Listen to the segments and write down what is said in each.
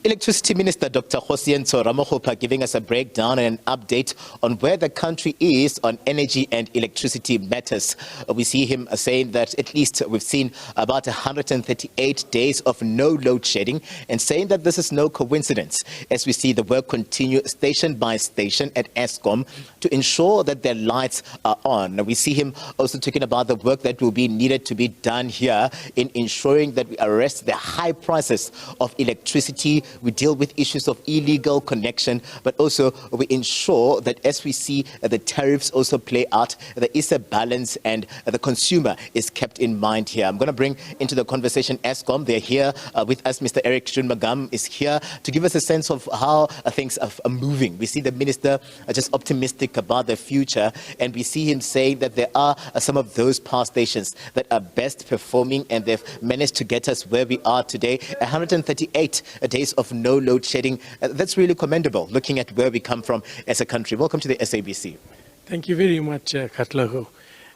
Electricity Minister Dr. Kgosientsho Ramokgopa giving us a breakdown and an update on where the country is on energy and electricity matters. We see him saying that at least we've seen about 138 days of no load shedding, and saying that this is no coincidence as we see the work continue station by station at Eskom to ensure that their lights are on. We see him also talking about the work that will be needed to be done here in ensuring that we arrest the high prices of electricity. We deal with issues of illegal connection, but also we ensure that as we see the tariffs also play out, there is a balance and the consumer is kept in mind here. I'm going to bring into the conversation Eskom. They're here with us. Mr. Eric Magam is here to give us a sense of how things are moving. We see the minister just optimistic about the future, and we see him saying that there are some of those power stations that are best performing, and they've managed to get us where we are today. 138 days of no load shedding. That's really commendable, looking at where we come from as a country. Welcome to the SABC. Thank you very much, Katlego.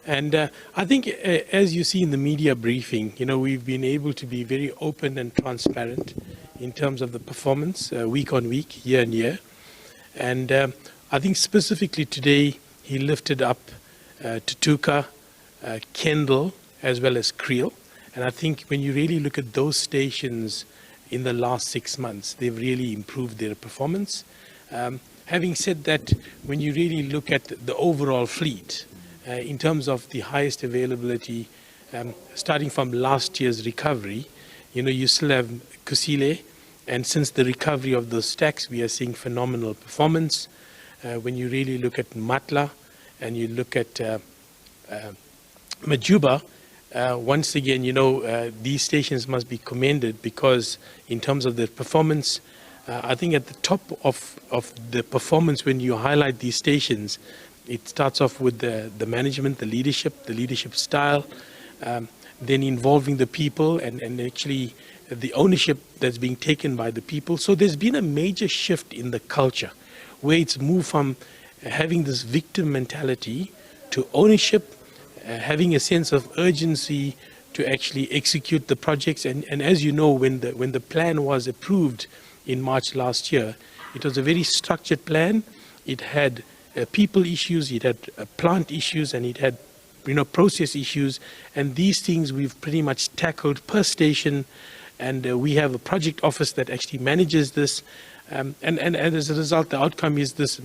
And I think, as you see in the media briefing, we've been able to be very open and transparent in terms of the performance, week on week, year on year. And I think specifically today, he lifted up Tutuka, Kendall, as well as Creel. And I think when you really look at those stations in the last 6 months, they've really improved their performance. Having said that, when you really look at the overall fleet, in terms of the highest availability, starting from last year's recovery, you still have Kusile, and since the recovery of those stacks, we are seeing phenomenal performance. When you really look at Matla and you look at Majuba, once again, these stations must be commended because in terms of their performance, I think at the top of the performance when you highlight these stations, it starts off with the management, the leadership style, then involving the people and actually the ownership that's being taken by the people. So there's been a major shift in the culture where it's moved from having this victim mentality to ownership, having a sense of urgency to actually execute the projects. And as you know, when the plan was approved in March last year, it was a very structured plan. It had people issues, it had plant issues, and it had process issues. And these things we've pretty much tackled per station. And we have a project office that actually manages this. And as a result, the outcome is this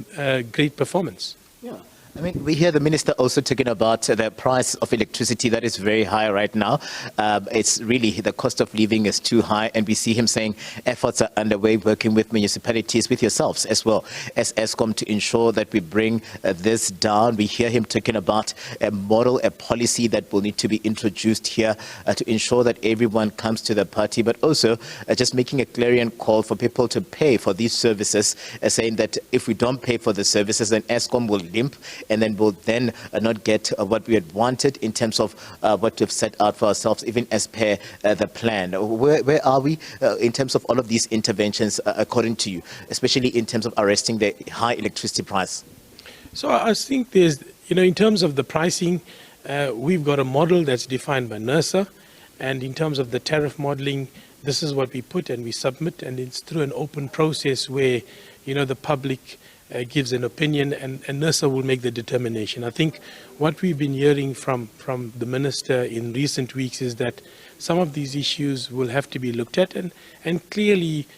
great performance. Yeah. I mean, we hear the minister also talking about the price of electricity that is very high right now. It's really the cost of living is too high, and we see him saying efforts are underway working with municipalities, with yourselves as well as Eskom, to ensure that we bring this down. We hear him talking about a model, a policy that will need to be introduced here to ensure that everyone comes to the party, but also just making a clarion call for people to pay for these services, saying that if we don't pay for the services, then Eskom will limp, and then we'll then not get what we had wanted in terms of what we've set out for ourselves, even as per the plan. Where are we in terms of all of these interventions, according to you, especially in terms of arresting the high electricity price? So I think there's, in terms of the pricing, we've got a model that's defined by NERSA, and in terms of the tariff modeling, this is what we put and we submit, and it's through an open process where, the public gives an opinion, and NERSA will make the determination. I think what we've been hearing from the minister in recent weeks is that some of these issues will have to be looked at, and clearly,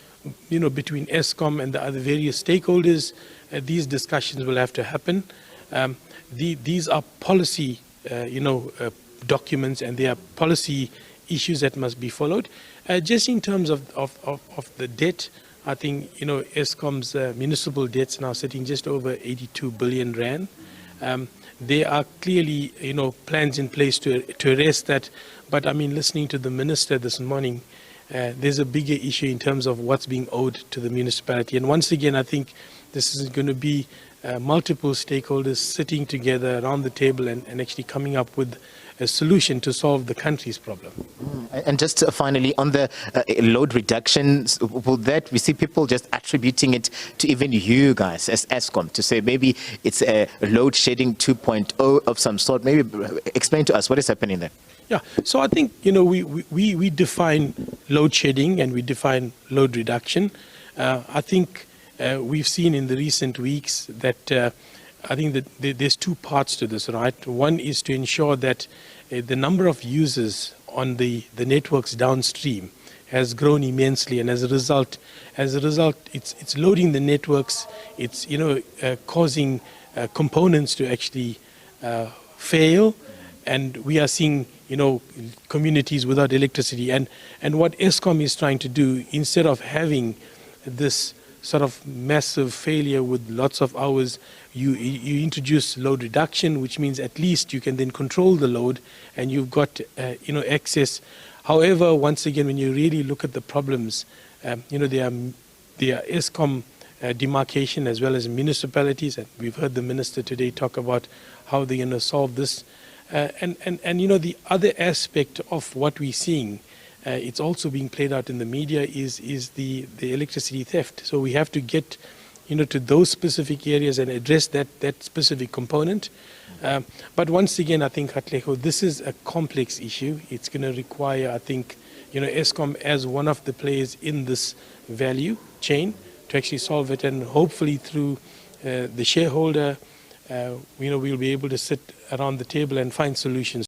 between Eskom and the other various stakeholders, these discussions will have to happen. These are policy, documents, and they are policy issues that must be followed. Just in terms of the debt, I think, Eskom's municipal debt's now sitting just over 82 billion rand. There are clearly, plans in place to arrest that. But I mean, listening to the minister this morning, there's a bigger issue in terms of what's being owed to the municipality. And once again, I think this is going to be multiple stakeholders sitting together around the table and actually coming up with a solution to solve the country's problem. And just finally, on the load reductions, will that, we see people just attributing it to even you guys as Eskom, to say maybe it's a load shedding 2.0 of some sort. Maybe explain to us what is happening there. Yeah, so I think, we define load shedding and we define load reduction. I think we've seen in the recent weeks that I think that there's two parts to this, right? One is to ensure that the number of users on the networks downstream has grown immensely, and as a result, it's loading the networks. It's causing components to actually fail, and we are seeing communities without electricity. And what Eskom is trying to do, instead of having this sort of massive failure with lots of hours, you introduce load reduction, which means at least you can then control the load and you've got access. However, once again, when you really look at the problems, there are Eskom demarcation as well as municipalities, and we've heard the minister today talk about how they're going to solve this. And the other aspect of what we're seeing, it's also being played out in the media, is the electricity theft. So we have to get to those specific areas and address that specific component. But once again, I think, Katlego, this is a complex issue. It's going to require, I think, Eskom as one of the players in this value chain to actually solve it, and hopefully through the shareholder, we'll be able to sit around the table and find solutions